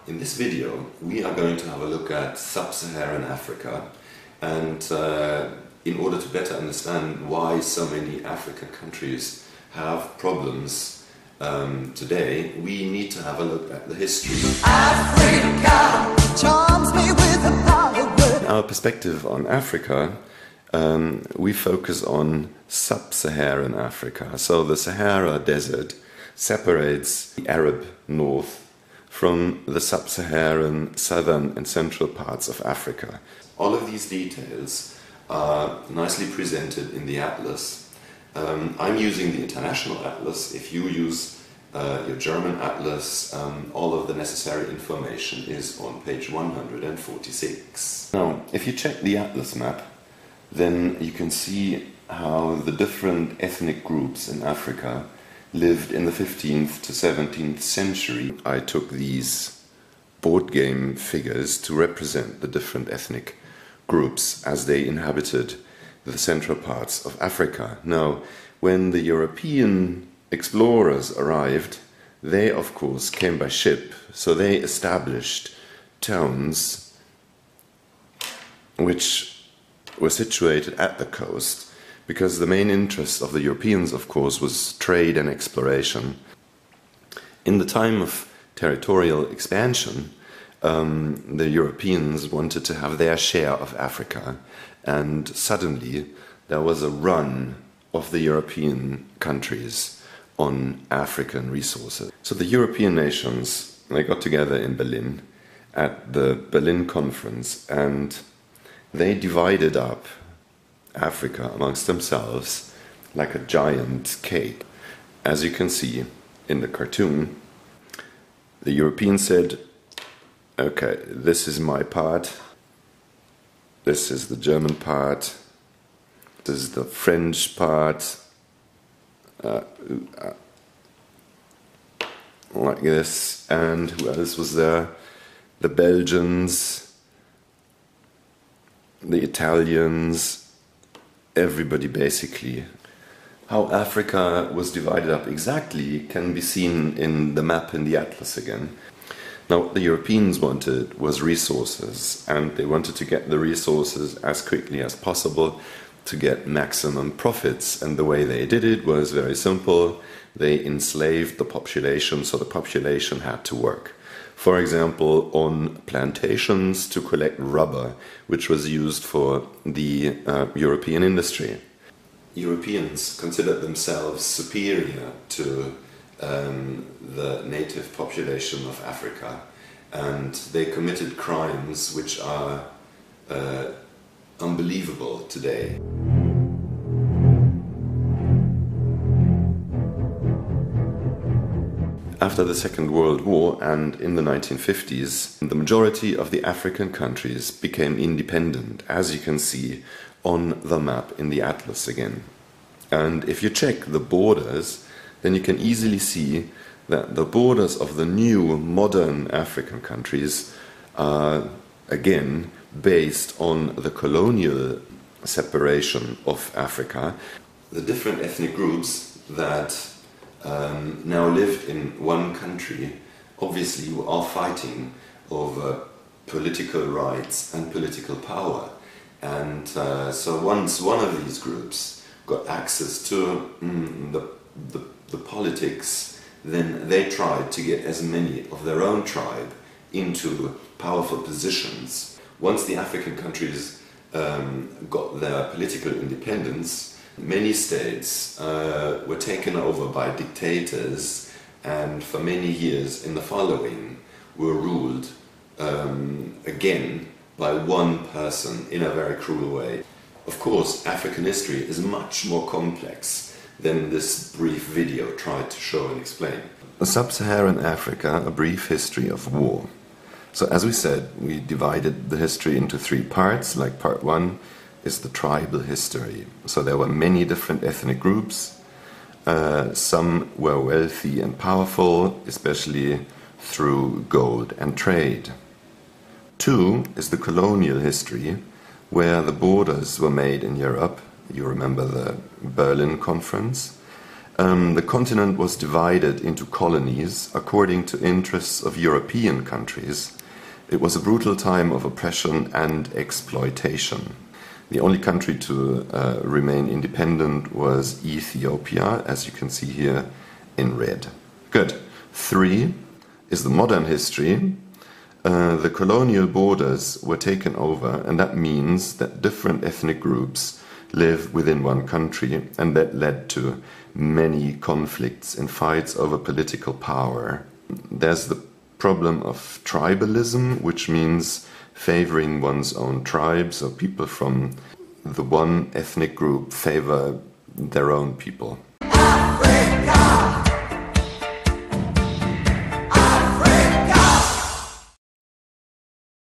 In this video we are going to have a look at Sub-Saharan Africa, and in order to better understand why so many African countries have problems today, we need to have a look at the history. Africa charms me with the power. In our perspective on Africa, we focus on Sub-Saharan Africa. So the Sahara Desert separates the Arab north from the sub-Saharan southern and central parts of Africa. All of these details are nicely presented in the atlas. I'm using the International Atlas. If you use your German atlas, all of the necessary information is on page 146. Now, if you check the atlas map, then you can see how the different ethnic groups in Africa lived in the 15th to 17th century. I took these board game figures to represent the different ethnic groups as they inhabited the central parts of Africa. Now, when the European explorers arrived, they of course came by ship, so they established towns which were situated at the coast, because the main interest of the Europeans, of course, was trade and exploration. In the time of territorial expansion, the Europeans wanted to have their share of Africa, and suddenly there was a run of the European countries on African resources. So the European nations, they got together in Berlin at the Berlin Conference, and they divided up Africa amongst themselves like a giant cake. As you can see in the cartoon, the Europeans said, okay, this is my part, this is the German part, this is the French part, like this, and who else was there? The Belgians, the Italians, everybody basically. How Africa was divided up exactly can be seen in the map in the atlas again. Now, what the Europeans wanted was resources, and they wanted to get the resources as quickly as possible to get maximum profits, and the way they did it was very simple. They enslaved the population, so the population had to work. For example, on plantations to collect rubber, which was used for the European industry. Europeans considered themselves superior to the native population of Africa, and they committed crimes which are unbelievable today. After the Second World War and in the 1950s, the majority of the African countries became independent, as you can see on the map in the atlas again. And if you check the borders, then you can easily see that the borders of the new modern African countries are again based on the colonial separation of Africa. The different ethnic groups that now lived in one country obviously were all fighting over political rights and political power, and so once one of these groups got access to the politics, then they tried to get as many of their own tribe into powerful positions. Once the African countries got their political independence, many states were taken over by dictators, and for many years in the following were ruled again by one person in a very cruel way. Of course, African history is much more complex than this brief video tried to show and explain. Sub-Saharan Africa, a brief history of war. So as we said, we divided the history into three parts. Like part one is the tribal history. So there were many different ethnic groups. Some were wealthy and powerful, especially through gold and trade. Two is the colonial history, where the borders were made in Europe. You remember the Berlin Conference. The continent was divided into colonies according to interests of European countries. It was a brutal time of oppression and exploitation. The only country to remain independent was Ethiopia, as you can see here in red. Good. 3 is the modern history. The colonial borders were taken over, and that means that different ethnic groups live within one country, and that led to many conflicts and fights over political power. There's the problem of tribalism, which means favoring one's own tribe, so people from the one ethnic group favor their own people. Africa!